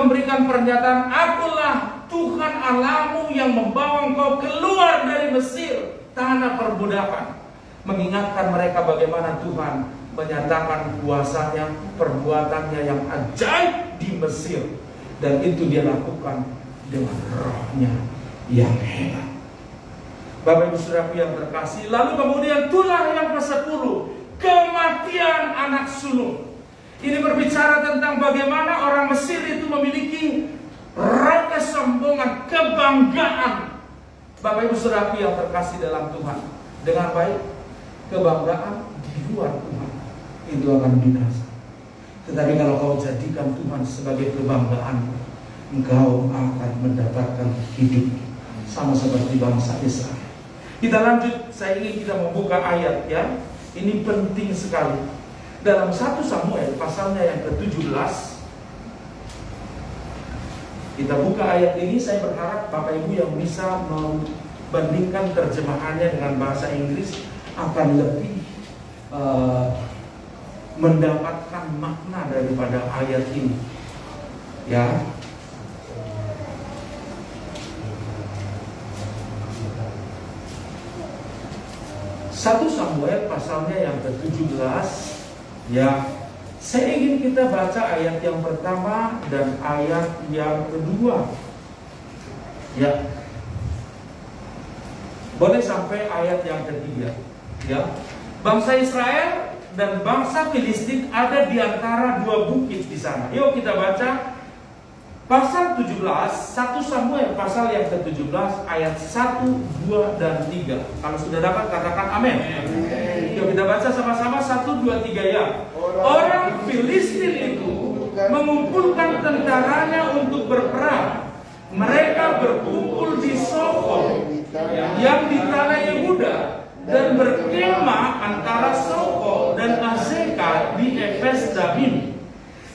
memberikan pernyataan, akulah Tuhan Allahmu yang membawa engkau keluar dari Mesir, tanah perbudakan. Mengingatkan mereka bagaimana Tuhan menyatakan kuasanya, perbuatannya yang ajaib di Mesir. Dan itu dia lakukan dengan rohnya yang hebat. Bapak Ibu Saudaraku yang terkasih, lalu kemudian tulah yang ke-10, kematian anak sulung. Ini berbicara tentang bagaimana orang Mesir itu memiliki roh kesombongan, kebanggaan. Bapak Ibu Saudaraku yang terkasih dalam Tuhan, dengan baik, kebanggaan di luar Tuhan itu akan binasa. Tetapi kalau kau jadikan Tuhan sebagai kebanggaan, engkau akan mendapatkan hidup sama seperti bangsa Israel. Kita lanjut, saya ingin kita membuka ayat ya. Ini penting sekali. Dalam 1 Samuel pasalnya yang ke-17, kita buka ayat ini. Saya berharap Bapak Ibu yang bisa membandingkan terjemahannya dengan bahasa Inggris akan lebih mendapatkan makna daripada ayat ini ya. Satu Samuel pasalnya yang ke-17 ya. Saya ingin kita baca ayat yang pertama dan ayat yang kedua ya. Boleh sampai ayat yang ketiga ya. Bangsa Israel dan bangsa Filistin ada di antara dua bukit di sana. Yuk kita baca pasal 17, 1 Samuel pasal yang ke-17 ayat 1, 2, dan 3. Kalau sudah dapat katakan amin. Yuk kita baca sama-sama 1, 2, 3 ya. Orang Filistin itu mengumpulkan tentaranya untuk berperang. Mereka berkumpul di Soko yang di tanah Yehuda dan berkemah antara Soko dan Azeka di Efes Damim.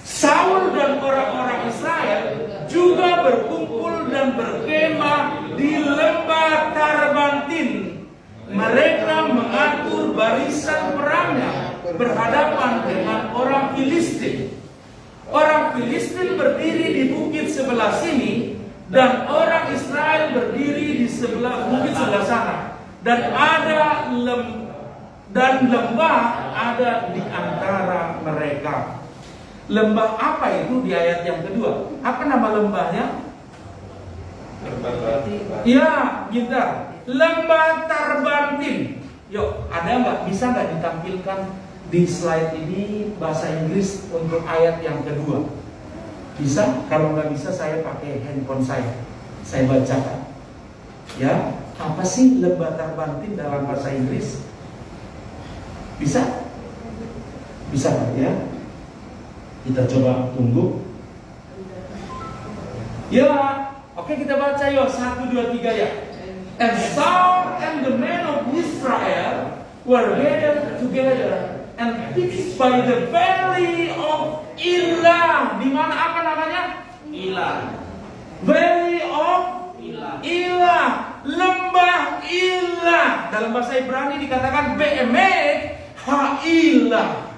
Saul dan orang-orang Israel juga berkumpul dan berkemah di lembah Tarbantin. Mereka mengatur barisan perangnya berhadapan dengan orang Filistin. Orang Filistin berdiri di bukit sebelah sini dan orang Israel berdiri di sebelah bukit sebelah sana. Dan lembah ada di antara mereka. Lembah apa itu di ayat yang kedua? Apa nama lembahnya? Ya, gitar. Lembah Tarbantin. Yuk, ada nggak? Bisa nggak ditampilkan di slide ini bahasa Inggris untuk ayat yang kedua? Bisa? Kalau nggak bisa, saya pakai handphone saya bacakan. Ya, apa sih lembah Tarbantin dalam bahasa Inggris? Bisa? Bisa ya? Kita coba tunggu. Ya, oke kita baca yuk 1, 2, 3 ya. And Saul and the men of Israel were gathered together and fixed by the valley of Elah. Di mana apa namanya? Elah. Valley of Elah. Lembah Elah. Dalam bahasa Ibrani dikatakan Be'emek Ha'ilah.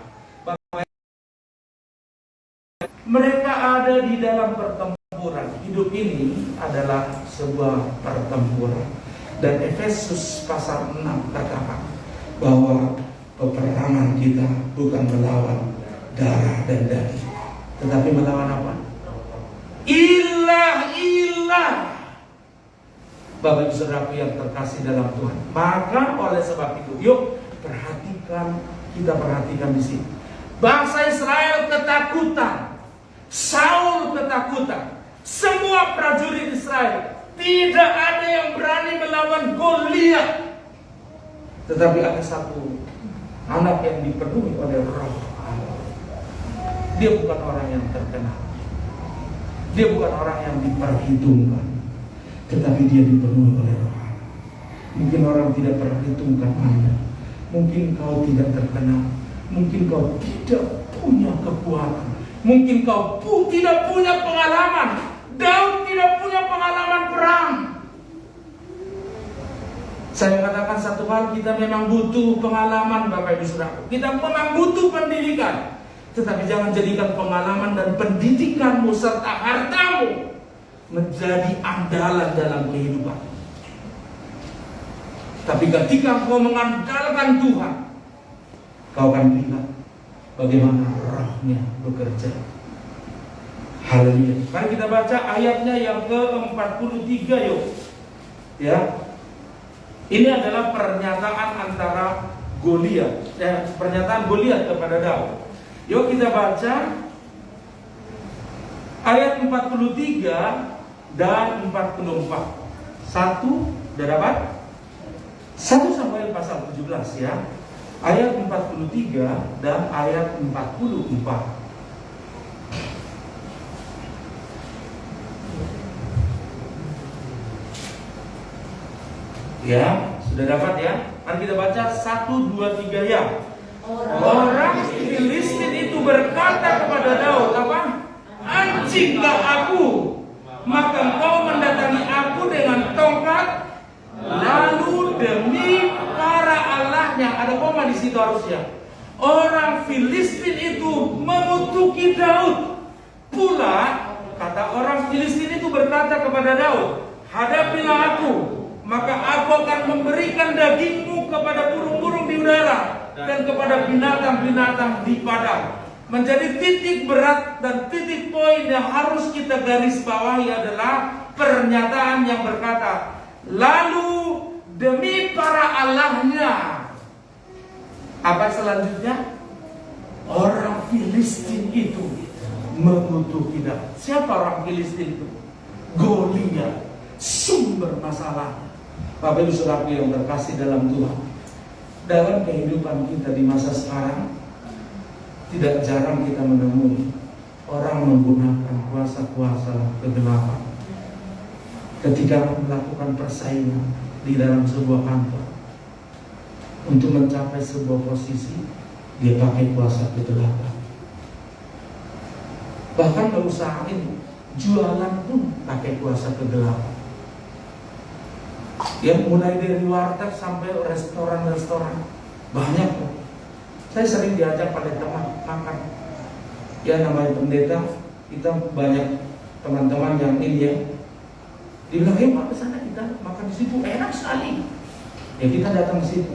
Mereka ada di dalam pertempuran. Hidup ini adalah sebuah pertempuran. Dan Efesus pasal 6 katakan bahwa peperangan kita bukan melawan darah dan daging, tetapi melawan apa? Ilah. Bapak Ibu Saudaraku yang terkasih dalam Tuhan. Maka oleh sebab itu, yuk kita perhatikan di sini. Bangsa Israel ketakutan. Saul ketakutan. Semua prajurit Israel, tidak ada yang berani melawan Goliat. Tetapi ada satu anak yang dipenuhi oleh Roh Allah. Dia bukan orang yang terkenal, dia bukan orang yang diperhitungkan, tetapi dia dipenuhi oleh Roh Allah. Mungkin orang tidak perhitungkan Anda, mungkin kau tidak terkenal, mungkin kau tidak punya kekuatan, mungkin kau tidak punya pengalaman. Daud tidak punya pengalaman perang. Saya katakan satu hal, kita memang butuh pengalaman Bapak Ibu Saudara. Kita memang butuh pendidikan. Tetapi jangan jadikan pengalaman dan pendidikanmu serta hartamu menjadi andalan dalam kehidupan. Tapi ketika kau mengandalkan Tuhan, kau akan lihat bagaimana rohnya bekerja. Haleluya. Mari kita baca ayatnya yang ke-43 yuk. Ya. Ini adalah pernyataan antara Goliat, pernyataan Goliat kepada Daud. Yuk kita baca ayat 43 dan 44. Satu, sudah dapat? 1 Samuel pasal 17 ya. Ayat 43 dan ayat 44. Ya, sudah dapat ya? Mari kita baca 1, 2, 3 ya. Orang Filistin itu berkata kepada Daud, apa? Anjinglah aku, maka engkau mendatangi aku dengan tongkat, lalu demi para allahnya, ada koma di situ harusnya. Orang Filistin itu mengutuki Daud. Pula kata orang Filistin itu berkata kepada Daud, hadapilah aku, maka aku akan memberikan dagingmu kepada burung-burung di udara dan kepada binatang-binatang di padang. Menjadi titik berat dan titik poin yang harus kita garis bawahi adalah pernyataan yang berkata, lalu demi para allahnya. Apa selanjutnya? Orang Filistin itu mengutuki Daud. Siapa orang Filistin itu? Goliat, sumber masalah. Bapak Ibu Saudaraku yang terkasih dalam Tuhan, dalam kehidupan kita di masa sekarang, tidak jarang kita menemui orang menggunakan kuasa-kuasa kegelapan ketika melakukan persaingan di dalam sebuah kantor. Untuk mencapai sebuah posisi, dia pakai kuasa kegelapan. Bahkan perusahaan ini jualan pun pakai kuasa kegelapan. Ya, mulai dari warteg sampai restoran-restoran banyak. Saya sering diajak pada teman makan. Ya, namanya pendeta, kita banyak teman-teman yang India. Dibilang, Pak, ke sana kita makan di situ enak sekali. Ya, kita datang ke situ.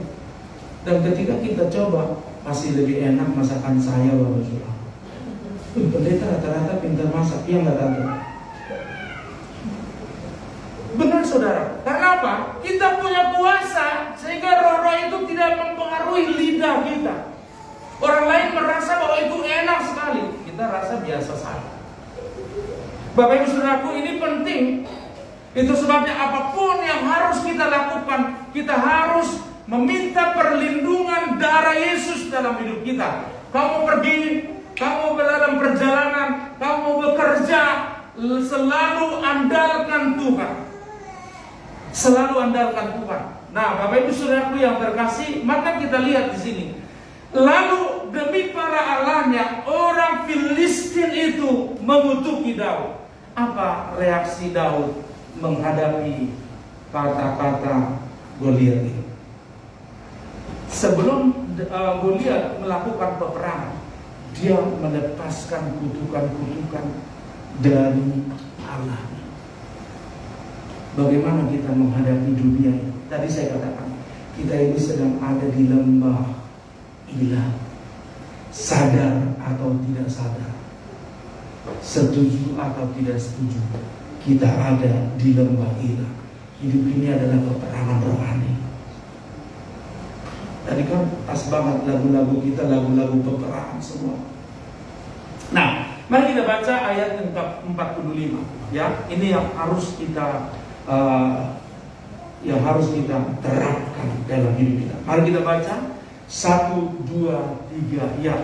Dan ketika kita coba, masih lebih enak masakan saya, Bapak Saudara. Pendeta rata-rata pintar masak, iya nggak Tante? Benar saudara, karena apa? Kita punya kuasa sehingga roh-roh itu tidak mempengaruhi lidah kita. Orang lain merasa bahwa itu enak sekali, kita rasa biasa saja. Bapak Ibu Saudaraku, ini penting. Itu sebabnya apapun yang harus kita lakukan, kita harus meminta perlindungan darah Yesus dalam hidup kita. Kamu pergi, kamu dalam perjalanan, kamu bekerja, selalu andalkan Tuhan. Selalu andalkan Tuhan. Nah, Bapak Ibu Saudaraku yang terkasih, maka kita lihat di sini. Lalu demi para allahnya, orang Filistin itu mengutuki Daud. Apa reaksi Daud menghadapi kata-kata Goliat ini? Sebelum Goliat melakukan peperangan, dia melepaskan kutukan-kutukan dari Allah. Bagaimana kita menghadapi dunia ini? Tadi saya katakan, kita ini sedang ada di lembah ilah. Sadar atau tidak sadar, setuju atau tidak setuju, kita ada di lembah ilah. Hidup ini adalah peperangan rohani. Tadi kan pas banget lagu-lagu kita, lagu-lagu peperangan semua. Nah, mari kita baca ayat 45 ya. Ini yang harus kita terapkan dalam hidup kita. Mari kita baca 1, 2, 3 ya.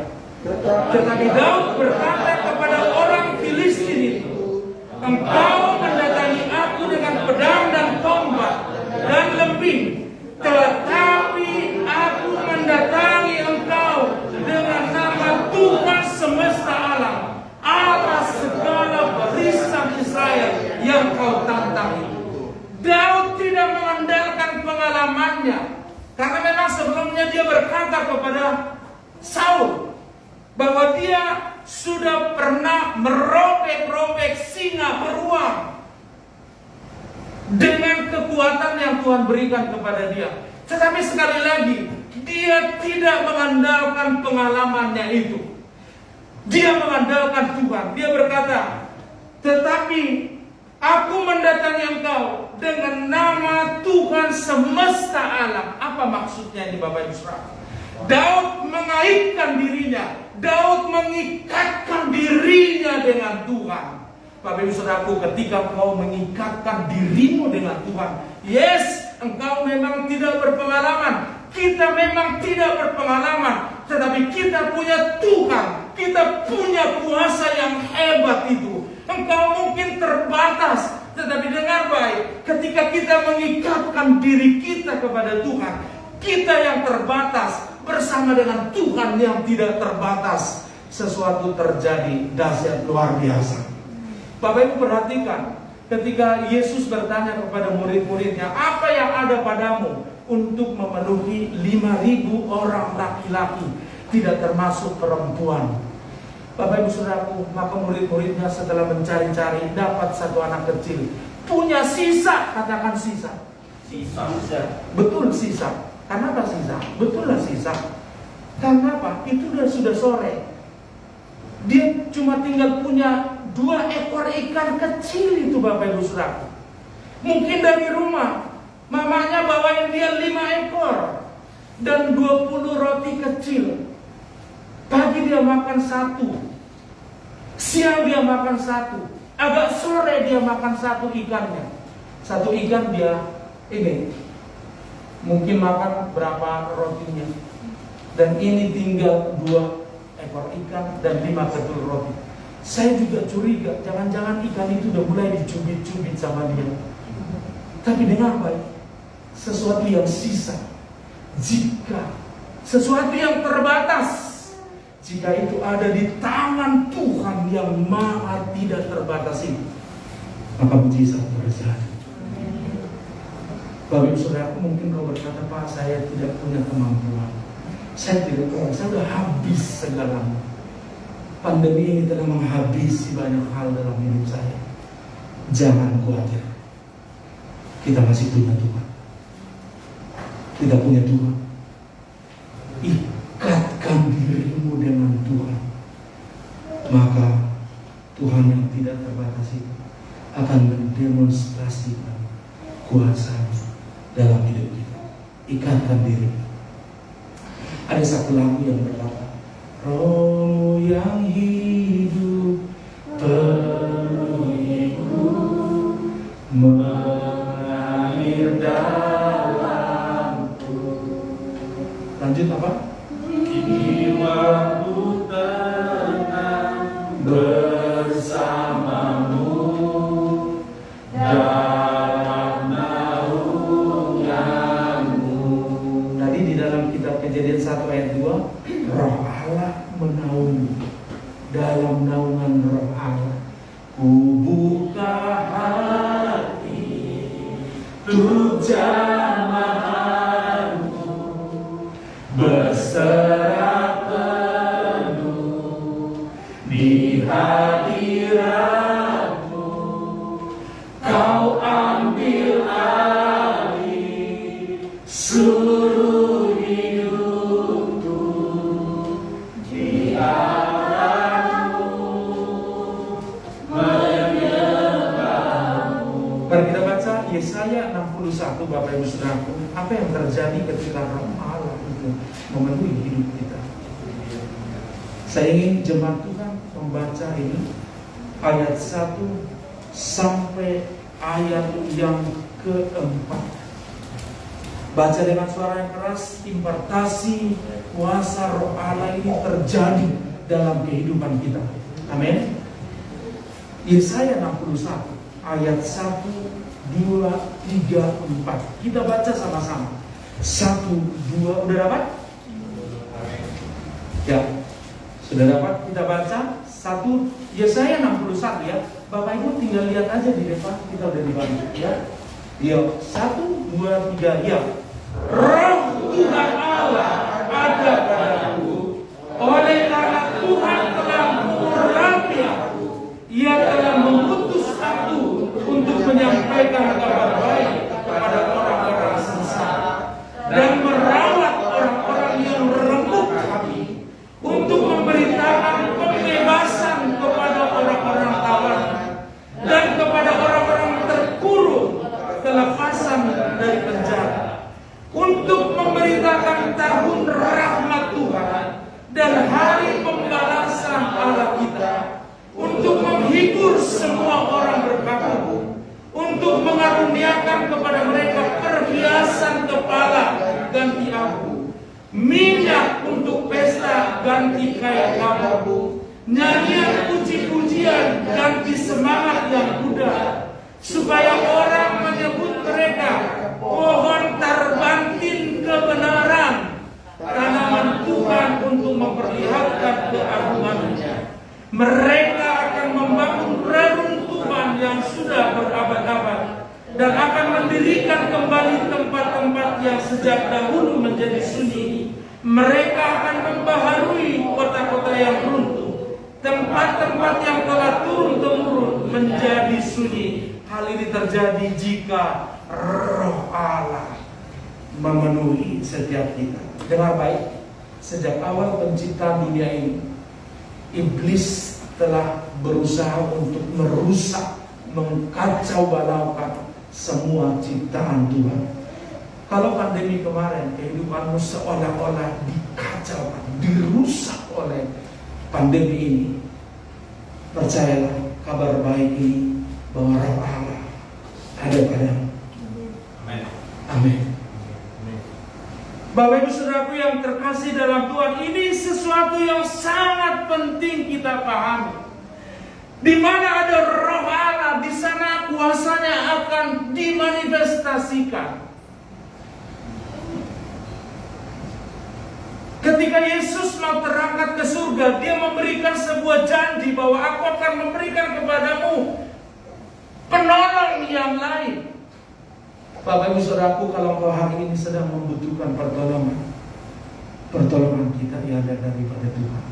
Tetapi Daud berkata kepada orang Filistin itu, engkau mendatangi aku dengan pedang dan tombak dan lembing, tetapi aku mendatangi engkau dengan nama Tuhan semesta alam, Allah segala barisan Israel yang kau tantang. Daud tidak mengandalkan pengalamannya, karena memang sebelumnya dia berkata kepada Saul bahwa dia sudah pernah merobek-robek singa beruang dengan kekuatan yang Tuhan berikan kepada dia. Tetapi sekali lagi, dia tidak mengandalkan pengalamannya itu. Dia mengandalkan Tuhan. Dia berkata, tetapi aku mendatangi engkau dengan nama Tuhan semesta alam. Apa maksudnya ini Bapak Ibu Saudara? Daud mengaitkan dirinya, Daud mengikatkan dirinya dengan Tuhan. Bapak Ibu Saudaraku, ketika engkau mengikatkan dirimu dengan Tuhan, yes, engkau memang tidak berpengalaman, kita memang tidak berpengalaman, tetapi kita punya Tuhan, kita punya kuasa yang hebat itu. Engkau mungkin terbatas, tetapi dengar baik, ketika kita mengikatkan diri kita kepada Tuhan, kita yang terbatas bersama dengan Tuhan yang tidak terbatas, sesuatu terjadi dahsyat luar biasa. Bapak Ibu perhatikan, ketika Yesus bertanya kepada murid-muridnya, apa yang ada padamu untuk memenuhi 5.000 orang laki-laki, tidak termasuk perempuan. Bapak Ibu Saudaraku, maka murid-muridnya setelah mencari-cari dapat satu anak kecil, punya sisa, katakan sisa. Sisa. Betul sisa. Kenapa sisa? Betul lah sisa. Karena apa? Itu sudah sore. Dia cuma tinggal punya 2 ekor ikan kecil itu Bapak Ibu Saudara. Mungkin dari rumah mamanya bawain dia 5 ekor dan 20 roti kecil. Pagi dia makan 1, siang dia makan 1, agak sore dia makan 1 ikannya. 1 ikan dia ini mungkin makan berapa rotinya. Dan ini tinggal 2 ekor ikan dan 5 ketul roti. Saya juga curiga, jangan-jangan ikan itu udah mulai dicubit-cubit sama dia. Tapi dengar baik, sesuatu yang sisa, jika sesuatu yang terbatas, jika itu ada di tangan Tuhan yang maha tidak terbatas ini, maka mujizat terjadi. Bapak Ibu Saudaraku, mungkin kau berkata, Pak, saya tidak punya kemampuan, saya tidak punya, saya sudah habis segalanya. Pandemi ini telah menghabisi banyak hal dalam hidup saya. Jangan khawatir, kita masih punya Tuhan. Kita punya Tuhan. Ikatkan dirimu dengan Tuhan, maka Tuhan yang tidak terbatas itu akan mendemonstrasikan kuasa-Nya dalam hidup kita. Ikatkan diri. Ada satu lagu yang berkata, Roh yang hidup penuhiku, mengalir dalamku. Lanjut apa? Jiwaku tenang bersamamu dalam naunganmu. Tadi di dalam kitab Kejadian 1 ayat 2, Roh Allah menaungi. Dalam naungan Roh Allah, ku buka hati untuk jamahanmu, berserah penuh di hadiratmu. Kau ambil alih seluruh hidupku, di arahmu menyembahmu. Mari kita baca Yesaya 61 Bapak Ibu Saudaraku. Apa yang terjadi ketika Roh Allah itu memenuhi hidup kita? Saya ingin jemaat Tuhan membaca ini ayat 1 sampai ayat yang keempat. Baca dengan suara yang keras. Impartasi kuasa Roh Allah ini terjadi dalam kehidupan kita. Amin. Yesaya 61 ayat 1, 2, 3, 4. Kita baca sama-sama. 1, 2, udah dapat? Ya, sudah dapat. Kita baca 1 Yesaya 61 ya. Bapak Ibu tinggal lihat aja di depan, kita udah dibantu ya. Yuk, 1, 2, 3, ya. Roh Tuhan Allah ada padaku, oleh karena Tuhan untuk mengaruniakan kepada mereka perhiasan kepala ganti abu, minyak untuk pesta ganti kain abu, nyanyian puji-pujian ganti semangat yang muda, supaya orang menyebut mereka pohon terbantin kebenaran, tanaman Tuhan untuk memperlihatkan keagungannya. Mereka akan membangun reruntuhan yang sudah berabad-abad dan akan mendirikan kembali tempat-tempat yang sejak dahulu menjadi sunyi. Mereka akan membaharui kota-kota yang runtuh, tempat-tempat yang telah turun-temurun menjadi sunyi. Hal ini terjadi jika Roh Allah memenuhi setiap kita. Dengar baik, sejak awal penciptaan dunia ini, iblis telah berusaha untuk merusak, mengkacau balaukan semua ciptaan Tuhan. Kalau pandemi kemarin kehidupanmu seolah-olah dikacaukan, dirusak oleh pandemi ini, percayalah kabar baik ini bahwa Roh Allah ada padamu. Amin. Amin. Bapak Ibu Saudaraku yang terkasih dalam Tuhan, ini sesuatu yang sangat penting kita pahami. Di mana ada Roh Allah, di sana kuasanya akan dimanifestasikan. Ketika Yesus mau terangkat ke surga, Dia memberikan sebuah janji bahwa Aku akan memberikan kepadamu penolong yang lain. Bapak Ibu Saudaraku, kalau engkau hari ini sedang membutuhkan pertolongan kita ada daripada Tuhan.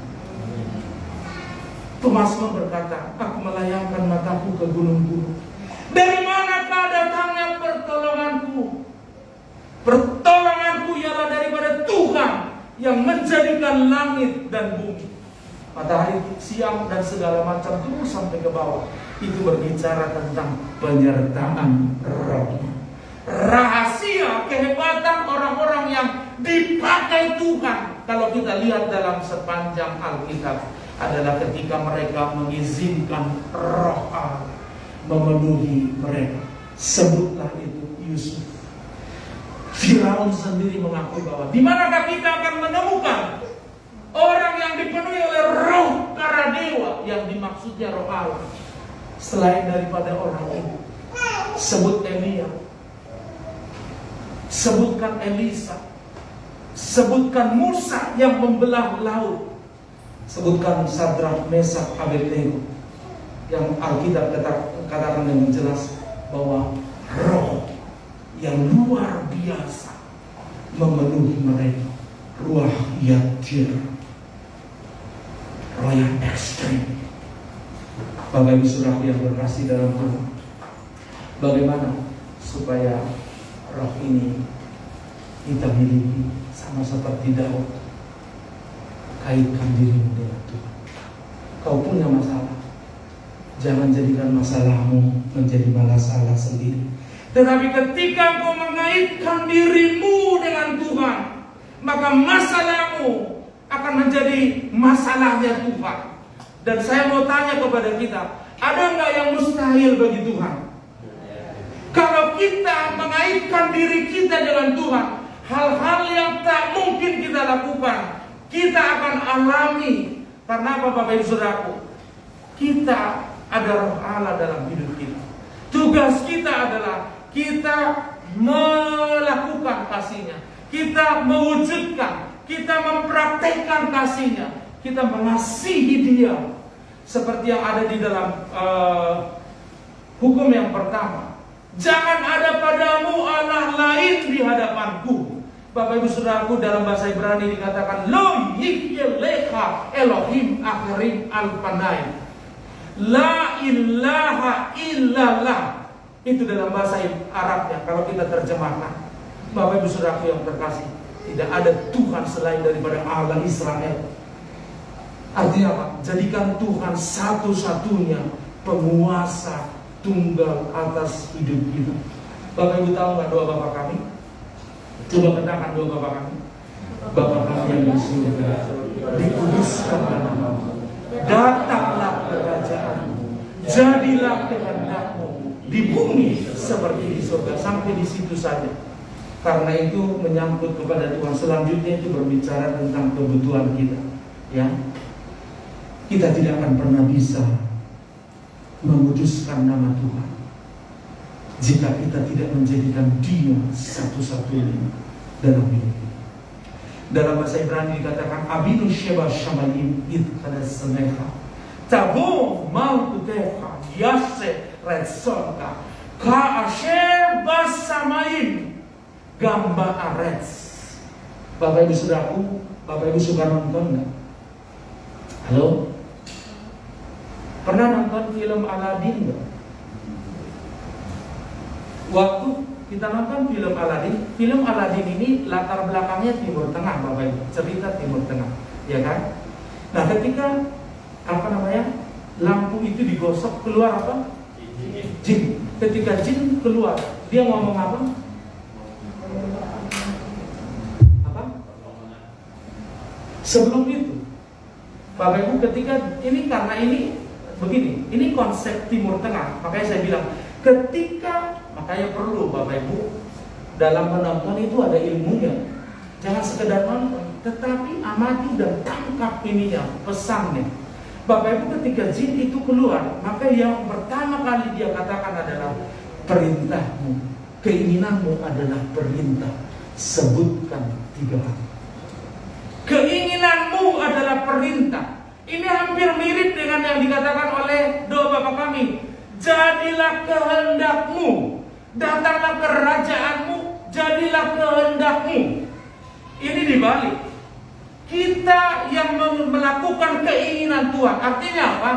Pemasmur berkata, aku melayangkan mataku ke gunung-gunung. Dari manakah datangnya pertolonganku? Pertolonganku ialah daripada Tuhan yang menjadikan langit dan bumi. Matahari, siang, dan segala macam turun sampai ke bawah. Itu berbicara tentang penyertaan Roh. Rahasia kehebatan orang-orang yang dipakai Tuhan, kalau kita lihat dalam sepanjang Alkitab, adalah ketika mereka mengizinkan Roh Allah memenuhi mereka. Sebutlah itu Yusuf. Firaun sendiri mengakui bahwa di manakah kita akan menemukan orang yang dipenuhi oleh roh para dewa, yang dimaksudnya Roh Allah, selain daripada orang ini. Sebut Elia, sebutkan Elisa, sebutkan Musa yang membelah laut, sebutkan Sadrak, Mesak, Abednego, yang Alkitab katakan dengan jelas bahwa roh yang luar biasa memenuhi mereka. Ruah Yatir, roh yang ekstrim. Bapak Ibu Saudara yang berkasih dalam Tuhan, bagaimana supaya roh ini kita miliki? Sama seperti Daud, kaitkan dirimu dengan Tuhan. Kau punya masalah, jangan jadikan masalahmu menjadi masalah sendiri. Tetapi ketika kau mengaitkan dirimu dengan Tuhan, maka masalahmu akan menjadi masalahnya Tuhan. Dan saya mau tanya kepada kita, ada nggak yang mustahil bagi Tuhan? Kalau kita mengaitkan diri kita dengan Tuhan, hal-hal yang tak mungkin kita lakukan, kita akan alami. Karena apa, Bapak Ibu Saudaraku? Kita ada Roh Allah dalam hidup kita. Tugas kita adalah kita melakukan kasih-Nya, kita mewujudkan, kita mempraktekkan kasih-Nya, kita mengasihi Dia. Seperti yang ada di dalam hukum yang pertama, jangan ada padamu Allah lain di hadapanku. Bapak Ibu Saudaraku, dalam bahasa Ibrani dikatakan Lo yihyelecha Elohim akhirim al-panai, la ilaha illallah. Itu dalam bahasa Arabnya. Kalau kita terjemahkan, Bapak Ibu Saudaraku yang terkasih, tidak ada Tuhan selain daripada Allah Israel. Artinya apa? Jadikan Tuhan satu-satunya penguasa tunggal atas hidup kita. Bapak Ibu tahu nggak doa Bapak kami? Coba katakan doa Bapak kami. Bapa kami yang di surga, dikuduskan namamu, datanglah kerajaan-Mu, Jadilah kehendak-Mu di bumi seperti di surga. Sampai di situ saja. Karena itu menyangkut kepada Tuhan. Selanjutnya itu berbicara tentang kebutuhan kita. Ya, kita tidak akan pernah bisa menguduskan nama Tuhan jika kita tidak menjadikan Dia satu-satunya dalam hidup kita. Dalam bahasa Ibrani dikatakan Abinu Sheba Shamalim It Kada Semecha Tabo Mau Kutecha Yase Retsonka Ka Asher Basamaim Gamba Arets. Bapak Ibu Saudaraku, Bapak Ibu suka nonton nggak? Halo? Pernah nonton film Aladin nggak? Waktu kita nonton film Aladin ini latar belakangnya Timur Tengah, Bapak Ibu, cerita Timur Tengah, ya kan? Nah, ketika lampu itu digosok, keluar apa? Jin. Ketika jin keluar, dia ngomong apa? Sebelum itu, Bapak Ibu, ketika ini, karena ini begini, ini konsep Timur Tengah, makanya saya bilang makanya perlu Bapak Ibu dalam menonton itu ada ilmunya. Jangan sekedar nonton, tetapi amati dan tangkap ininya, pesannya. Bapak Ibu, ketika jin itu keluar, maka yang pertama kali dia katakan adalah perintahmu, keinginanmu adalah perintah. Sebutkan 3 hal. Keinginanmu adalah perintah. Ini hampir mirip dengan yang dikatakan oleh doa Bapa kami. Jadilah kehendakmu, datanglah kerajaanmu, jadilah kehendakmu. Ini dibalik. Kita yang melakukan keinginan Tuhan. Artinya apa?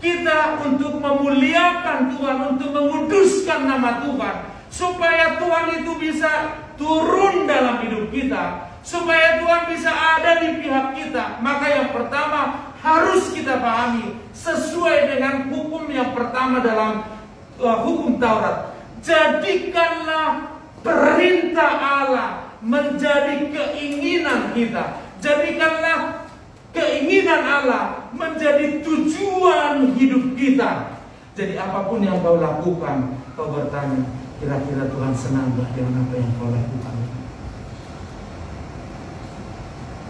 Kita untuk memuliakan Tuhan, untuk menguduskan nama Tuhan, supaya Tuhan itu bisa turun dalam hidup kita, supaya Tuhan bisa ada di pihak kita. Maka yang pertama harus kita pahami sesuai dengan hukum yang pertama dalam hukum Taurat. Jadikanlah perintah Allah menjadi keinginan kita. Jadikanlah keinginan Allah menjadi tujuan hidup kita. Jadi apapun yang kau lakukan, kau bertanya, kira-kira Tuhan senang gak dengan apa yang kau lakukan?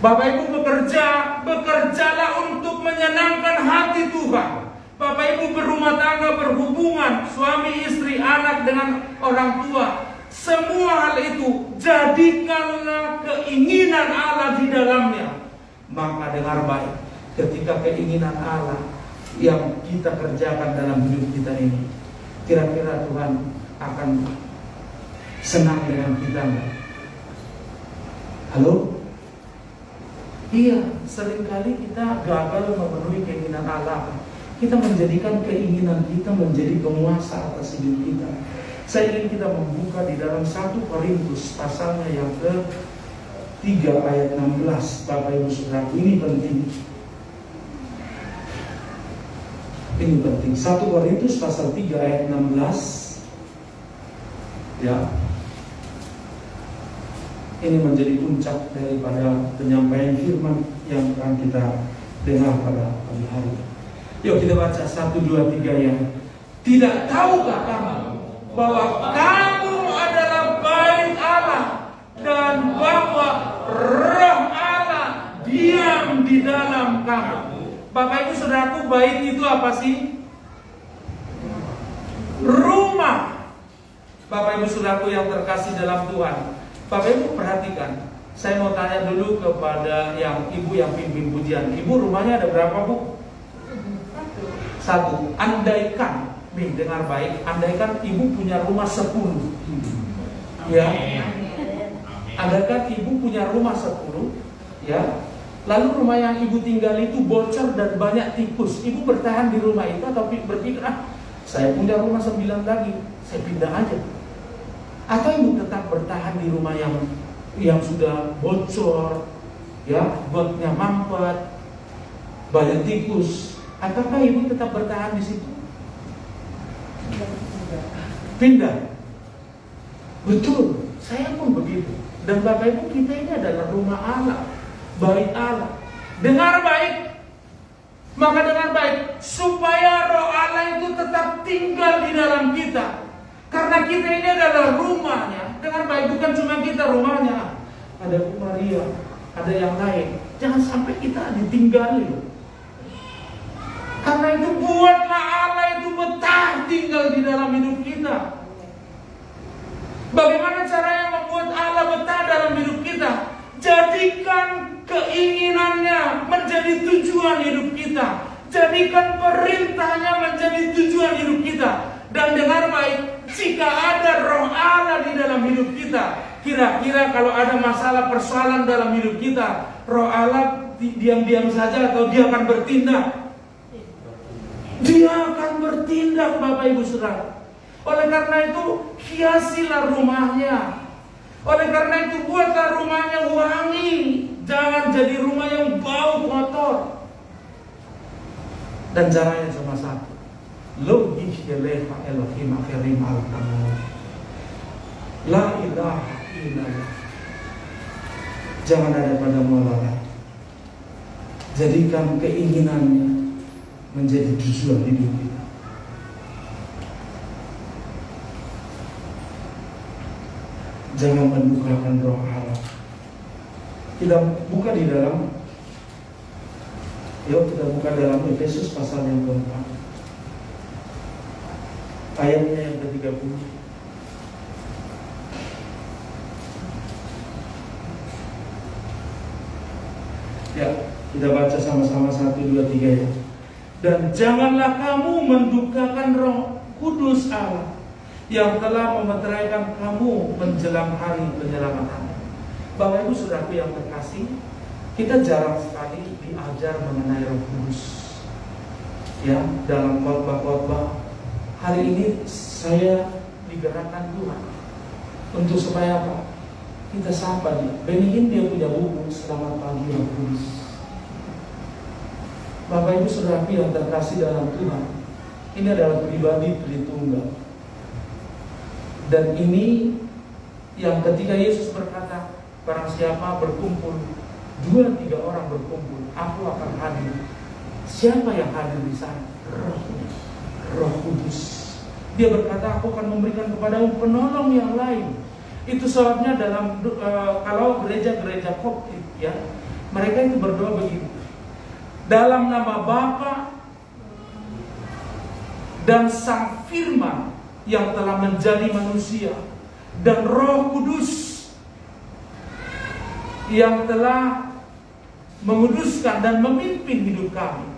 Bapak Ibu bekerjalah untuk menyenangkan hati Tuhan. Bapak Ibu berumah tangga, berhubungan, suami, istri, anak dengan orang tua. Semua hal itu jadikanlah keinginan Allah di dalamnya. Maka dengar baik, ketika keinginan Allah yang kita kerjakan dalam hidup kita ini, kira-kira Tuhan akan senang dengan kita enggak? Halo? Iya, seringkali kita gagal memenuhi keinginan Allah. Kita menjadikan keinginan kita menjadi penguasa atas hidup kita. Saya ingin kita membuka di dalam 1 Korintus pasalnya yang ke-3 ayat 16. Bapak Ibu Saudara, ini penting. Ini penting. 1 Korintus pasal 3 ayat 16. Ya. Ini menjadi puncak daripada penyampaian firman yang akan kita dengar pada pagi hari. Yuk kita baca 1, 2, 3 ya. Tidak tahukah kamu bahwa kamu adalah bait Allah dan bahwa Roh Allah diam di dalam kamu. Bapak Ibu Saudaraku, bait itu apa sih? Rumah. Bapak Ibu Saudaraku yang terkasih dalam Tuhan, Bapak Ibu perhatikan. Saya mau tanya dulu kepada yang ibu yang pimpin pujian. Ibu rumahnya ada berapa, Bu? 1. Andaikan, nih dengar baik, andaikan ibu punya rumah 10. Ya. Andaikan ibu punya rumah 10, ya. Lalu rumah yang ibu tinggal itu bocor dan banyak tikus. Ibu bertahan di rumah itu atau berpikir, saya punya rumah 9 lagi, saya pindah aja. Atau ibu tetap bertahan di rumah yang sudah bocor, ya, gotnya mampet, banyak tikus. Apakah ibu tetap bertahan di situ? Pindah. Betul, saya pun begitu. Dan Bapak Ibu, kita ini adalah rumah Allah, bait Allah. Dengar baik, Maka dengan baik, supaya roh Allah itu tetap tinggal di dalam kita. Karena kita ini adalah rumahnya. Dengan baik, bukan cuma kita rumahnya. Ada Bu Maria, ada yang lain. Jangan sampai kita ditinggali loh. Karena itu buatlah Allah itu betah tinggal di dalam hidup kita. Bagaimana caranya membuat Allah betah dalam hidup kita? Jadikan keinginannya menjadi tujuan hidup kita. Jadikan perintahnya menjadi tujuan hidup kita. Dan dengar baik, jika ada roh Allah di dalam hidup kita, kira-kira kalau ada masalah persoalan dalam hidup kita, roh Allah diam-diam saja atau dia akan bertindak? Dia akan bertindak, Bapak Ibu Saudara. Oleh karena itu, hiasilah rumahnya. Oleh karena itu, buatlah rumahnya wangi. Jangan jadi rumah yang bau kotor. Dan caranya cuma satu. Logih yeleha Elohim akhirim al-tamu. La ilaha illallah. Jangan ada pada mualah. Jadikan keinginannya menjadi tujuan hidup kita. Jangan mendukakan roh Allah. Kita buka di dalam, yuk kita buka dalam Efesus pasal yang keempat, ayatnya yang ke-30. Ya, kita baca sama-sama 1, 2, 3 ya. Dan janganlah kamu mendukakan Roh Kudus Allah yang telah memeteraikan kamu menjelang hari penyelamatan. Bapak Ibu Saudaraku yang terkasih, kita jarang sekali diajar mengenai Roh Kudus. Ya, dalam khotbah-khotbah hari ini saya digerakkan Tuhan untuk supaya apa? Kita sapa dia. Benihin dia punya buku Selamat Pagi Roh Kudus. Bapak Ibu Saudaraku yang terkasih dalam Tuhan, ini adalah pribadi Tritunggal. Dan ini yang ketika Yesus berkata, barang siapa berkumpul 2-3 orang berkumpul, aku akan hadir. Siapa yang hadir di sana? Rohnya, Roh Kudus. Dia berkata, aku akan memberikan kepadamu penolong yang lain. Itu sebabnya dalam kalau gereja-gereja Koptik ya, mereka itu berdoa begini. Dalam nama Bapa dan Sang Firman yang telah menjadi manusia, dan Roh Kudus yang telah menguduskan dan memimpin hidup kami.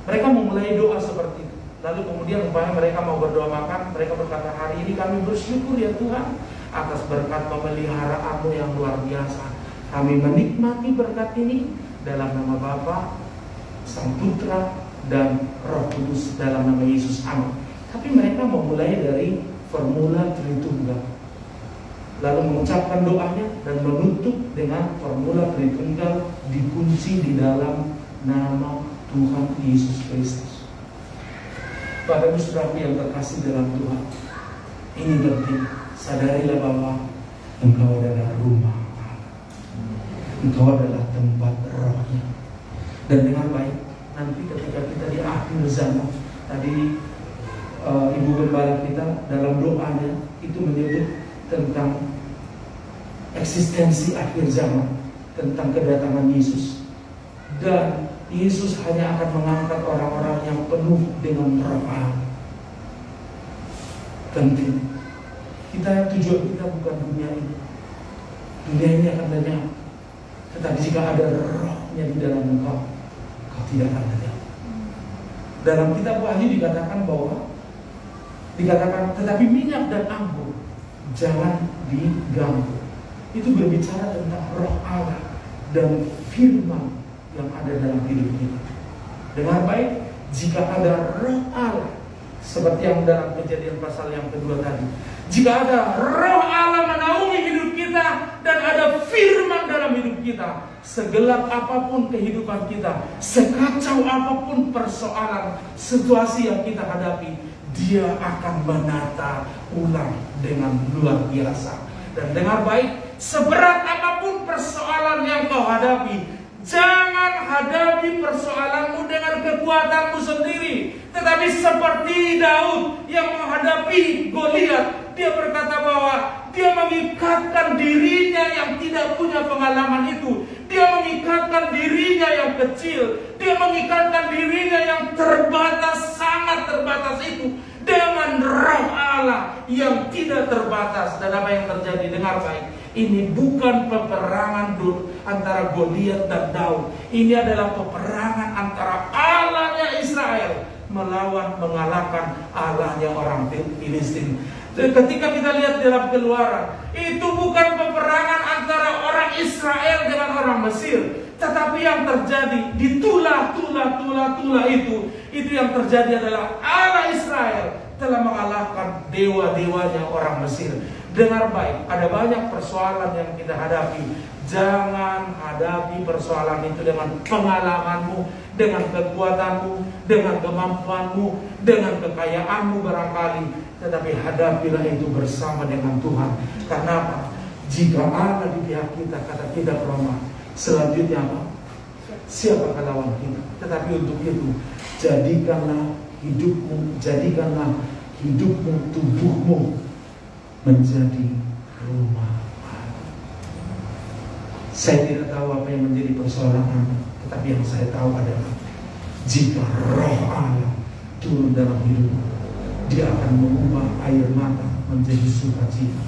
Mereka memulai doa seperti itu. Lalu kemudian umpamanya mereka mau berdoa makan, mereka berkata, hari ini kami bersyukur ya Tuhan atas berkat pemeliharaanmu yang luar biasa. Kami menikmati berkat ini dalam nama Bapa, Sang Putra, dan Roh Kudus dalam nama Yesus. Amin. Tapi mereka memulai dari formula Tritunggal, lalu mengucapkan doanya dan menutup dengan formula Tritunggal dikunci di dalam nama Tuhan Yesus Kristus. Bapak Ibu Saudara yang terkasih dalam Tuhan, ini penting. Sadarilah bahwa engkau adalah rumah Allah. Engkau adalah tempat rohnya. Dan dengan baik, nanti ketika kita di akhir zaman, tadi Ibu Gembala kita dalam doanya itu menyebut tentang eksistensi akhir zaman, tentang kedatangan Yesus. Dan Yesus hanya akan mengangkat orang-orang yang penuh dengan roh Allah. Penting. Tujuan kita bukan dunia ini. Dunia ini akan lenyap. Tetapi jika ada rohnya di dalam engkau, kau tidak akan lenyap. Dalam kitab Wahyu dikatakan tetapi minyak dan anggur jangan diganggu. Itu berbicara tentang roh Allah dan firman yang ada dalam hidup kita. Dengar baik, jika ada roh Allah seperti yang dalam Kejadian pasal yang kedua tadi, jika ada roh Allah menaungi hidup kita dan ada firman dalam hidup kita, segelap apapun kehidupan kita, sekacau apapun persoalan situasi yang kita hadapi, dia akan menata ulang dengan luar biasa. Dan dengar baik, seberat apapun persoalan yang kau hadapi, jangan hadapi persoalanmu dengan kekuatanmu sendiri, tetapi seperti Daud yang menghadapi Goliat, dia berkata bahwa dia mengikatkan dirinya yang tidak punya pengalaman itu. Dia mengikatkan dirinya yang kecil. Dia mengikatkan dirinya yang terbatas, sangat terbatas itu, dengan Roh Allah yang tidak terbatas. Dan apa yang terjadi? Dengar baik. Ini bukan peperangan antara Goliat dan Daud. Ini adalah peperangan antara Allahnya Israel mengalahkan Allahnya orang Filistin. Ketika kita lihat dalam Keluaran, itu bukan peperangan antara orang Israel dengan orang Mesir, tetapi yang terjadi di Tula itu yang terjadi adalah Allah Israel telah mengalahkan dewa-dewanya orang Mesir. Dengar baik, ada banyak persoalan yang kita hadapi. Jangan hadapi persoalan itu dengan pengalamanmu, dengan kekuatanmu, dengan kemampuanmu, dengan kekayaanmu barangkali. Tetapi hadapilah itu bersama dengan Tuhan. Karena apa? Jika Allah di pihak kita, kata kita Roma, selanjutnya apa? Siapa lawan kita? Tetapi untuk itu, jadikanlah hidupmu, tubuhmu menjadi rumah Allah. Saya tidak tahu apa yang menjadi persoalan Anda, tetapi yang saya tahu adalah jika Roh Allah turun dalam hidupmu, Dia akan mengubah air mata menjadi sukacita.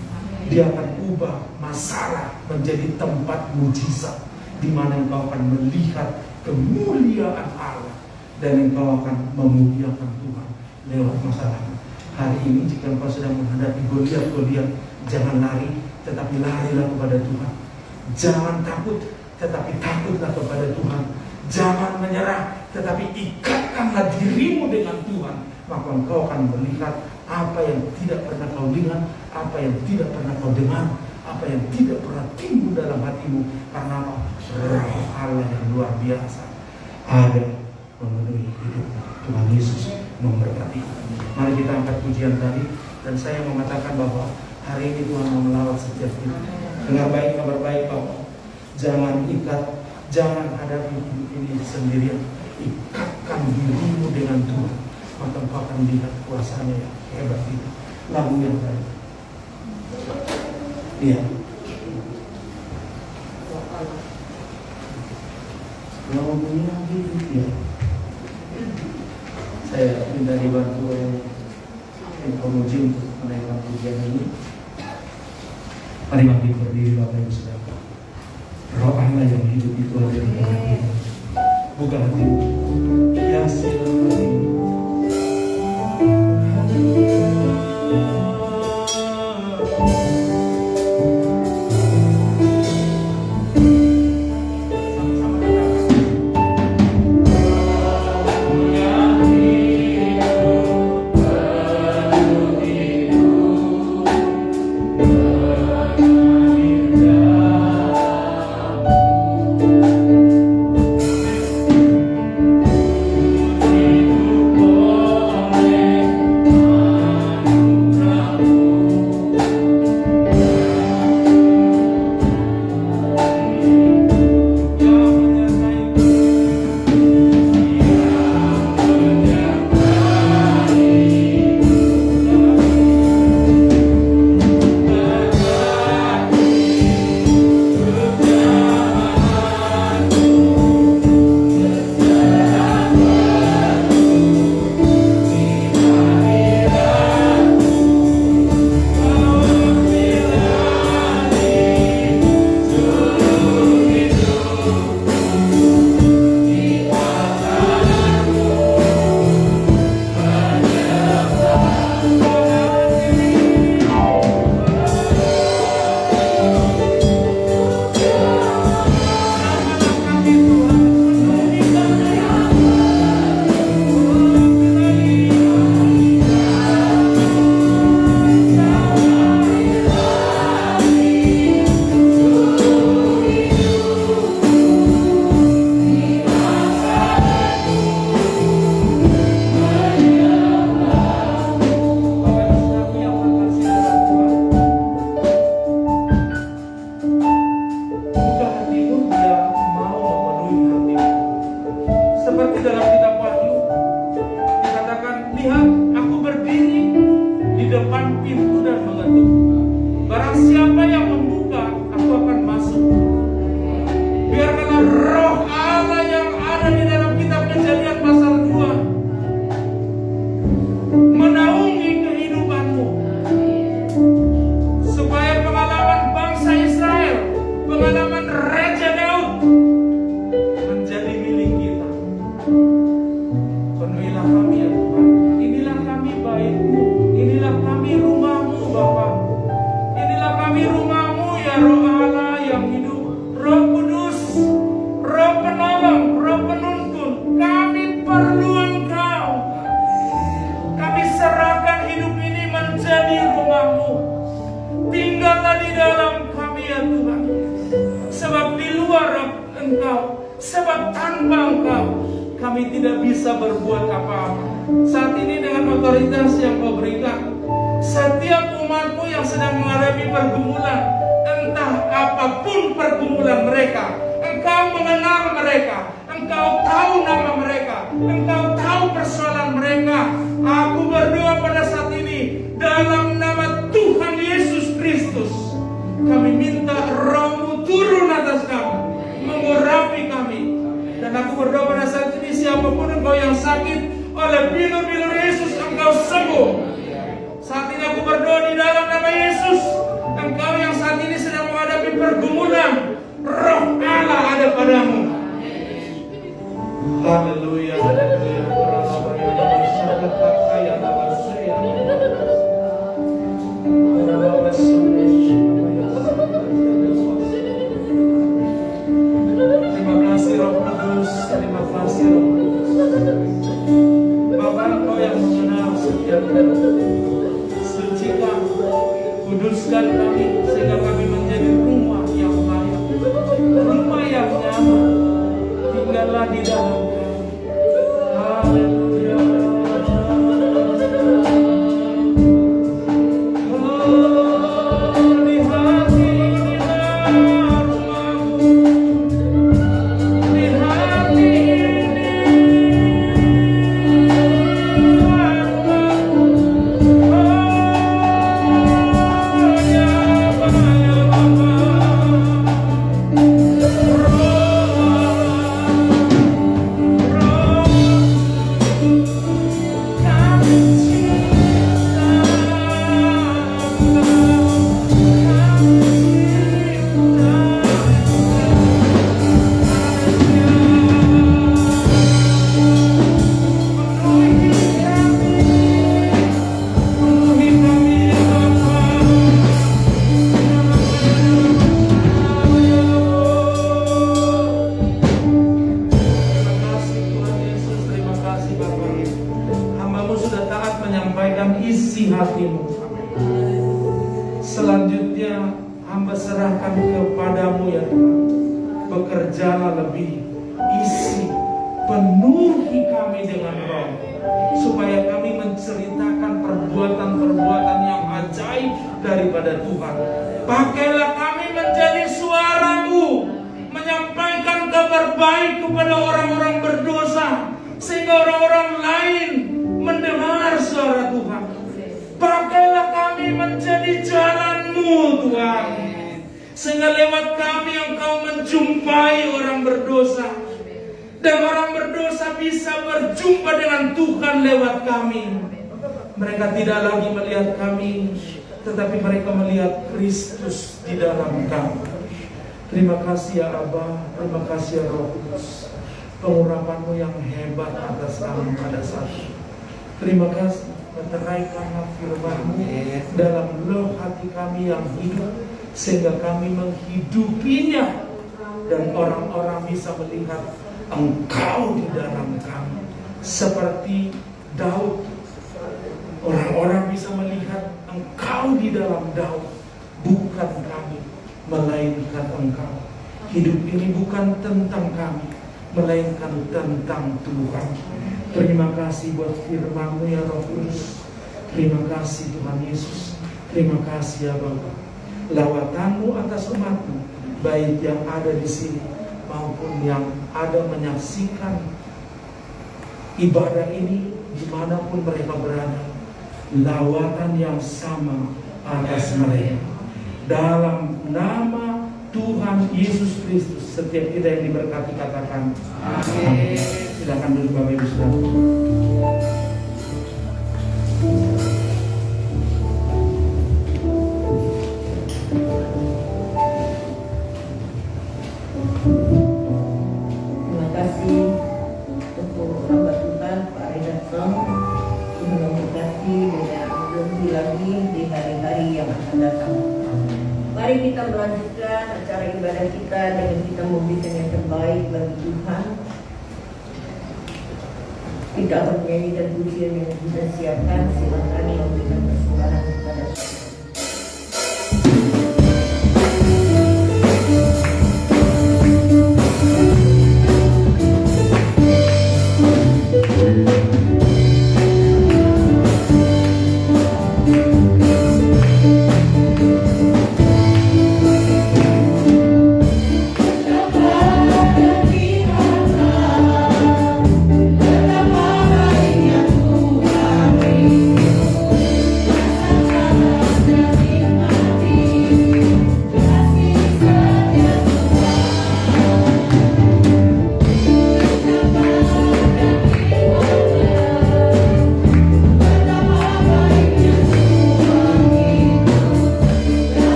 Dia akan ubah masalah menjadi tempat mujizat, di mana engkau akan melihat kemuliaan Allah dan engkau akan memuliakan Tuhan lewat masalah. Hari ini jika engkau sedang menghadapi Goliat, jangan lari, tetapi larilah kepada Tuhan. Jangan takut, tetapi takutlah kepada Tuhan. Jangan menyerah, tetapi ikatkanlah dirimu dengan Tuhan. Maka engkau akan melihat apa yang tidak pernah kau lihat, apa yang tidak pernah kau dengar, apa yang tidak pernah timbul dalam hatimu. Karena apa? Roh Allah yang luar biasa ada memenuhi hidup. Tuhan Yesus memberkati. Mari kita angkat pujian tadi, dan saya mengatakan bahwa hari ini Tuhan mau melawat setiap kita. Dengar baik, kabar baik Bapak. Jangan hadapi hidup ini sendirian. Ikatkan dirimu dengan Tuhan, maka engkau akan lihat kuasanya yang hebat itu. Lagu yang tadi. Iya. Lagunya gitu ya. Saya minta dibantu oleh pemuji untuk menaikkan pujian ini. Mari bangkit berdiri Bapak Ibu Saudara. Roh Allah yang hidup itu ada di dalam kita. Buka hatimu. Ya silakan. Hidup depan pintu dan mengetuk. Barang siapa yang membuka, aku akan masuk. Biarkanlah roh Allah yang ada di dalam kitab Kejadian pasal 2 menaungi kehidupanmu, supaya pengalaman bangsa Israel, pengalaman Raja Daud menjadi milik kita. Penuhilah kami ya Tuhan. Inilah kami baik-Mu, inilah kami rumah-Mu Bapa. Inilah kami rumah-Mu ya Roh Allah yang hidup, Roh Kudus, Roh penolong, Roh penuntun. Kami perlu Engkau. Kami serahkan hidup ini menjadi rumah-Mu. Tinggallah di dalam kami ya Tuhan. Sebab di luar Engkau, sebab tanpa Engkau kami tidak bisa berbuat apa-apa. Saat ini dengan otoritas yang Kau berikan, setiap umat-Mu yang sedang menghadapi pergumulan, entah apapun pergumulan mereka, Engkau mengenal mereka, Engkau tahu nama mereka, Engkau tahu persoalan mereka. Aku berdoa pada saat ini dalam nama Tuhan Yesus Kristus, kami minta Roh-Mu turun atas kami, mengurapi kami. Dan aku berdoa pada saat ini, siapapun engkau yang sakit, oleh bilur-bilur Yesus engkau sembuh. Saat ini aku berdoa di dalam nama Yesus, engkau yang saat ini sedang menghadapi pergumulan, Roh Allah ada padamu. Haleluya, haleluya. Terima kasih Roh Kudus, terima kasih Roh Kudus. Bapa, Engkau yang mengenal setiap kami. Sucikan, kuduskan kami sehingga kami menjadi rumah yang layak, rumah yang nyaman. Tinggallah di dalam kami. Haleluya. Selanjutnya hamba serahkan kepadamu ya Tuhan. Bekerjalah lebih, isi, penuhi kami dengan Roh, supaya kami menceritakan perbuatan-perbuatan yang ajaib daripada Tuhan. Pakailah kami menjadi suara-Mu, menyampaikan kabar baik kepada orang-orang berdosa, sehingga orang-orang lain mendengar suara Tuhan. Pakailah kami menjadi jalan-Mu Tuhan, sehingga lewat kami Engkau menjumpai orang berdosa, dan orang berdosa bisa berjumpa dengan Tuhan lewat kami. Mereka tidak lagi melihat kami, tetapi mereka melihat Kristus di dalam kami. Terima kasih ya Abba, terima kasih ya Roh Kudus, pengurapan-Mu yang hebat atas kami pada saat ini. Terima kasih, meteraikanlah firman-Mu dalam loh hati kami yang hidup, sehingga kami menghidupinya, dan orang-orang bisa melihat Engkau di dalam kami. Seperti Daud, orang-orang bisa melihat Engkau di dalam Daud, bukan kami, melainkan Engkau. Hidup ini bukan tentang kami, melainkan tentang Tuhan. Terima kasih buat firman-Mu ya Roh Kudus. Terima kasih Tuhan Yesus. Terima kasih ya Bapa. Lawatan-Mu atas umat-Mu, baik yang ada di sini maupun yang ada menyaksikan ibadah ini dimanapun mereka berada. lawatan yang sama atas mereka. Dalam nama Tuhan Yesus Kristus, setiap kita yang diberkati katakan amin. Silakan duduk Bapak Ibu Saudara. Terima kasih untuk hamba Tuhan Pak Redakson yang memberkati dengan lebih lagi di hari-hari yang akan datang. Mari kita melanjutkan acara ibadah kita dengan kita memberikan yang terbaik bagi Tuhan. Kita akan menyanyikan pujian yang kita siapkan. Silakan memberikan persembahan kepada Tuhan.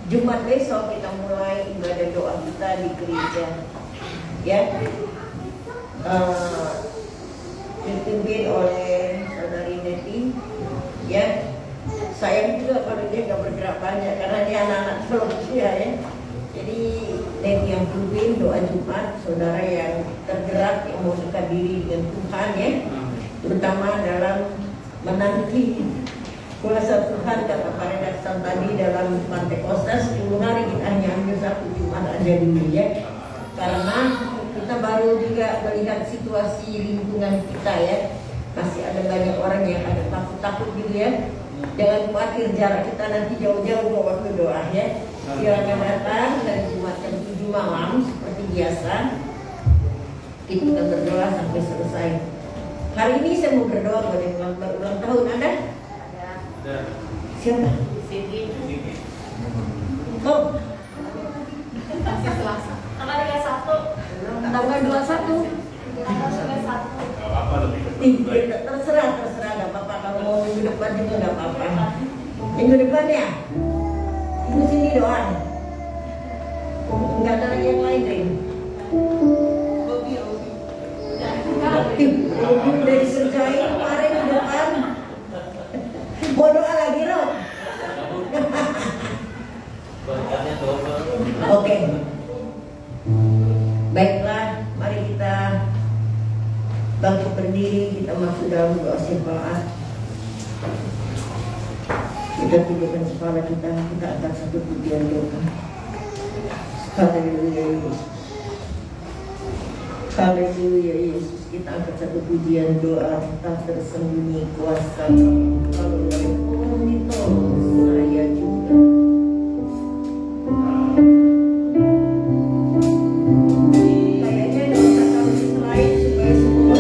Jumat besok kita mulai ibadah doa kita di gereja, ya, dipimpin oleh Saudari Neti, ya. Sayang juga kalau dia nggak bergerak banyak karena dia anak-anak teologia, ya. Jadi Neti yang pimpin doa Jumat, saudara yang tergerak yang mau dekat diri dengan Tuhan, ya, terutama dalam menanti kuasa Tuhan. Kata Pak Redakson tadi dalam Pentekostas 10 hari kita hanya ambil 1 Jumat aja dulu, ya, karena kita baru juga melihat situasi lingkungan kita, ya, masih ada banyak orang yang ada takut-takut gitu, ya. Jangan khawatir, jarak kita nanti jauh-jauh ke waktu doa, ya. Silakan datang dari Jumat jam 7 malam seperti biasa. Kita berdoa sampai selesai. Hari ini saya mau berdoa buat yang ulang tahun. Ada? Siapa? Siti. Oh, Masih Selasa. Tanggal 31. tanggal 21. Tanggal 31. Apa lebih Terserah nggak apa-apa. Kalau mau minggu depan juga nggak apa-apa. Minggu depan, ya. Minggu sini doang. Nggak ada lagi yang lain, Rin. Obi. Udah diserjain kemarin di depan. Mau doa lagi, Rob? Oke. Baiklah, mari kita bangkit berdiri, kita masuk dalam doa syafaat. Kita tundukkan kepala kita angkat satu pujian doa. Haleluya Yesus. Haleluya Yesus. Kita angkat satu pujian doa. Tak tersembunyi kuasa kalau dari pohon ditolong saya juga. Kayaknya ada kata selain supaya semua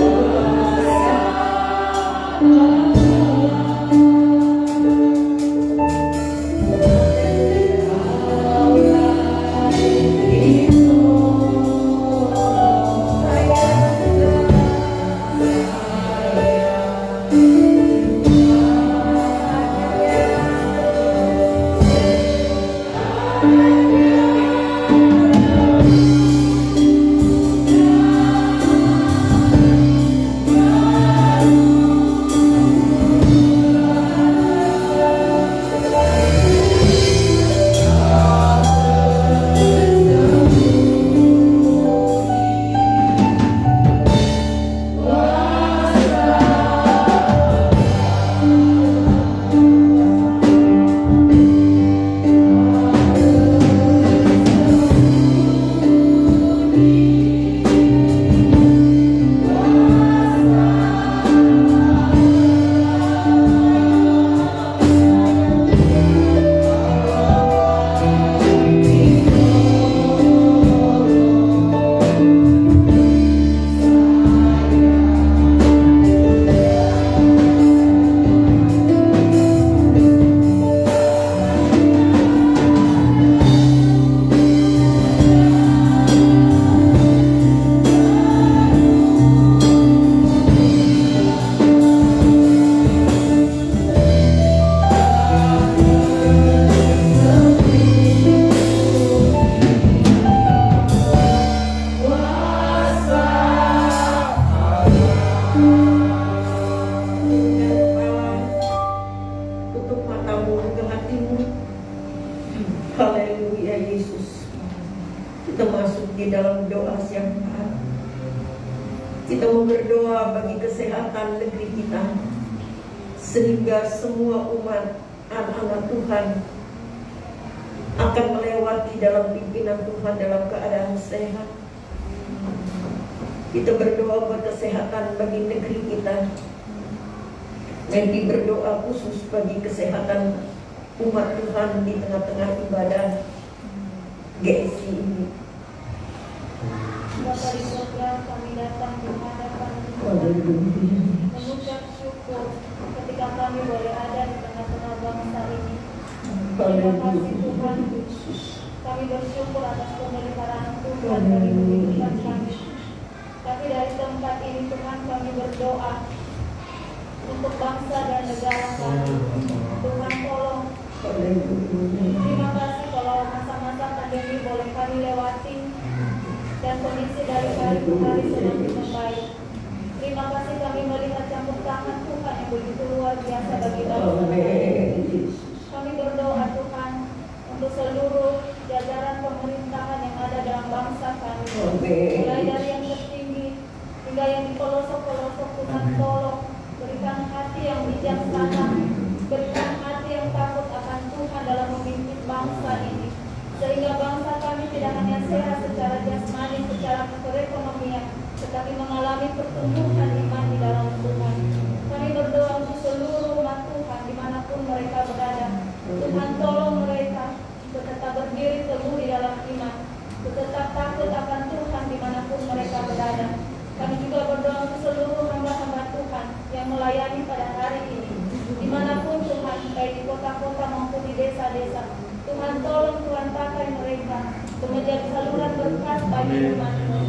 Kita mau berdoa bagi kesehatan negeri kita, sehingga semua umat anak-anak Tuhan akan melewati dalam pimpinan Tuhan dalam keadaan sehat. Kita berdoa buat kesehatan bagi negeri kita. Nanti berdoa khusus bagi kesehatan umat Tuhan di tengah-tengah ibadah GSI ini. Bapa di surga, kami datang di hadapan mengucap syukur ketika kami boleh ada di tengah-tengah bangsa ini. Terima kasih Tuhan. Kami bersyukur atas pemeliharaan Tuhan bagi kehidupan kami. Tapi dari tempat ini Tuhan kami berdoa untuk bangsa dan negara kami. Tuhan tolong. Terima kasih kalau masa-masa pandemi boleh kami lewati dan kondisi dari hari ke hari semakin membaik. Terima kasih kami melihat campur tangan Tuhan yang begitu luar biasa bagi bangsa kami. Kami berdoa Tuhan untuk seluruh jajaran pemerintahan yang ada dalam bangsa kami, mulai dari yang tertinggi hingga yang di pelosok-pelosok. Tuhan tolong berikan hati yang bijaksana, berikan hati yang takut akan Tuhan dalam memimpin bangsa ini, sehingga bangsa kami tidak hanya sehat secara jasmani, secara perekonomian, tetapi mengalami pertumbuhan iman di dalam Tuhan. Kami berdoa untuk seluruh umat Tuhan dimanapun mereka berada. Tuhan tolong mereka untuk tetap berdiri teguh di dalam iman, untuk tetap takut akan Tuhan dimanapun mereka berada. Kami juga berdoa untuk seluruh hamba-hamba Tuhan yang melayani pada hari ini, dimanapun Tuhan, baik di kota-kota maupun di desa-desa. Tuhan tolong, Tuhan pakai mereka untuk menjadi saluran berkat bagi umat-Mu.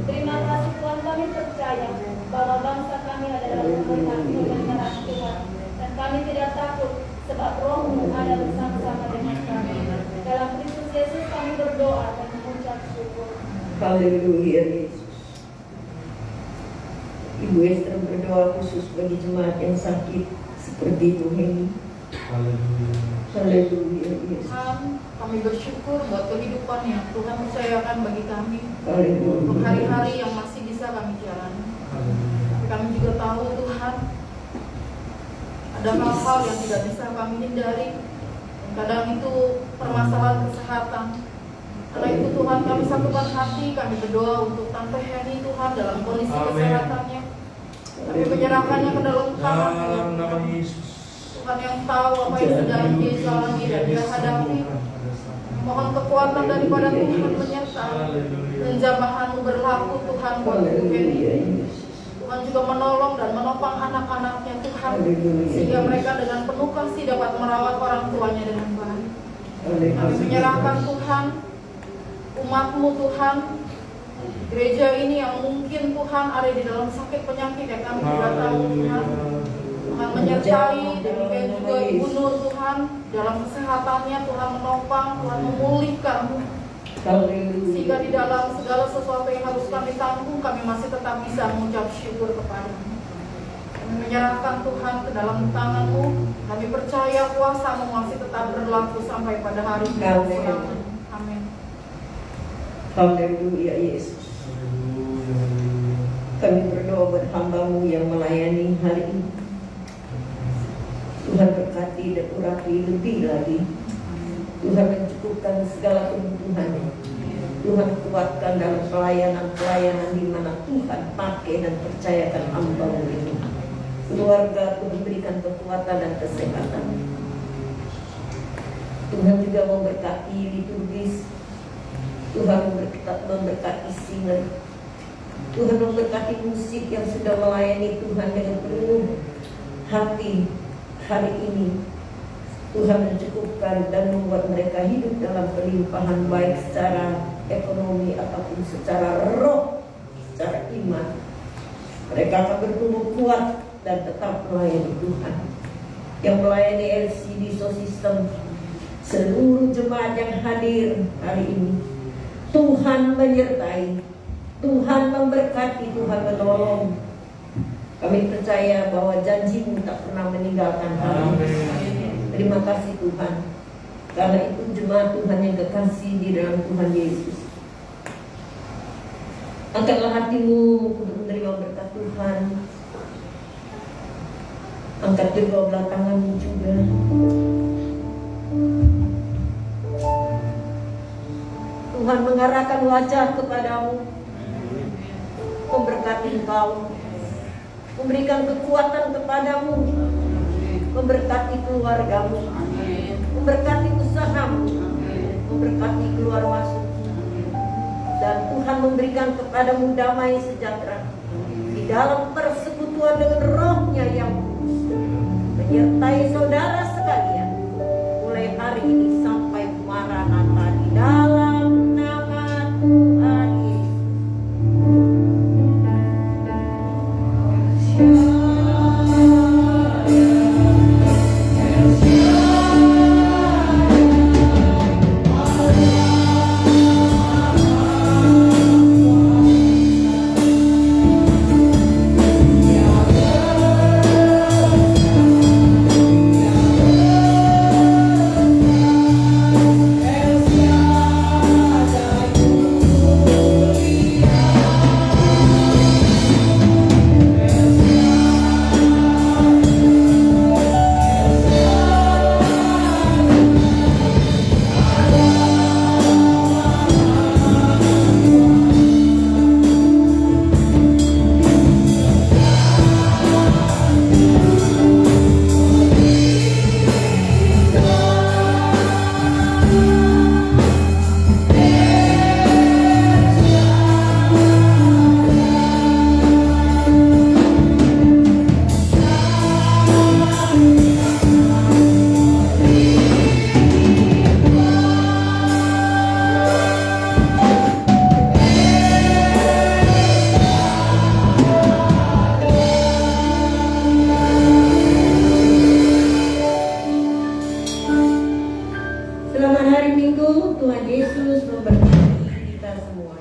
Terima kasih Tuhan, kami percaya bahwa bangsa kami adalah pemerintahan Tuhan, dan kami tidak takut sebab Roh-Mu ada bersama-sama dengan kami. Dalam Kristus Yesus kami berdoa dan mengucap syukur. Haleluya Yesus. Ibu Esther berdoa khusus bagi jemaat yang sakit seperti Ibu Heni. Haleluya Yesus. Kami bersyukur buat kehidupan yang Tuhan percayakan bagi kami, Haleluya. hari-hari yang masih bisa kami jalani. Tapi kami juga tahu Tuhan, ada hal-hal yang tidak bisa kami hindari. Kadang itu permasalahan kesehatan. Karena itu Tuhan, kami satukan hati, kami berdoa untuk Tante Heni Tuhan dalam kondisi kesehatannya. Kami menyerahkannya ke dalam tangan Yesus. Tuhan yang tahu apa yang sedang dia jalani dan dia hadapi. Mohon kekuatan daripada Tuhan menyertai, penjamahan-Mu berlaku Tuhan buat Ibu Heni. Tuhan juga menolong dan menopang anak-anaknya Tuhan, sehingga mereka dengan penuh kasih dapat merawat orang tuanya dengan baik. Kami menyerahkan Tuhan umat-Mu Tuhan, gereja ini yang mungkin Tuhan ada di dalam sakit penyakit yang kami tidak tahu Tuhan. Tuhan menyertai, demikian juga Ibu Nur Tuhan dalam kesehatannya. Tuhan menopang, Tuhan memulihkan, sehingga di dalam segala sesuatu yang harus kami tanggung, kami masih tetap bisa mengucap syukur kepada-Mu. Kami menyerahkan Tuhan ke dalam tangan-Mu. Kami percaya kuasa-Mu masih tetap berlaku sampai pada hari kiamat. Amin. Haleluya Yesus. Kami berdoa buat hamba-Mu yang melayani hari ini. Tuhan berkati dan urapi lebih lagi. Tuhan mencukupkan segala kebutuhannya. Tuhan kuatkan dalam pelayanan-pelayanan di mana Tuhan pakai dan percayakan hamba-Mu ini. Keluarga Tuhan berikan kekuatan dan kesehatan. Tuhan juga memberkati liturgis. Tuhan memberkati singer. Tuhan memberkati musik yang sudah melayani Tuhan dengan penuh hati hari ini. Tuhan mencukupkan dan membuat mereka hidup dalam kelimpahan, baik secara ekonomi ataupun secara roh, secara iman. Mereka akan bertumbuh kuat dan tetap melayani Tuhan. Yang melayani LCD System, seluruh jemaat yang hadir hari ini, Tuhan menyertai, Tuhan memberkati, Tuhan menolong. Kami percaya bahwa janji-Mu tak pernah meninggalkan kami. Terima kasih Tuhan. Karena itu jemaat Tuhan yang kekasih di dalam Tuhan Yesus, angkatlah hatimu untuk menerima terima berkat Tuhan. Angkat kedua belah tanganmu juga. Tuhan mengarahkan wajah kepadamu, memberkati engkau, memberikan kekuatan kepadamu, memberkati keluargamu, memberkati usahamu, memberkati keluar masuk. Dan Tuhan memberikan kepadamu damai sejahtera di dalam persekutuan dengan Roh-Nya yang kudus, menyertai saudara sekalian mulai hari ini sampai Maranatha di dalam nama Tuhan Yesus. Selamat hari Minggu, Tuhan Yesus memberkati kita semua.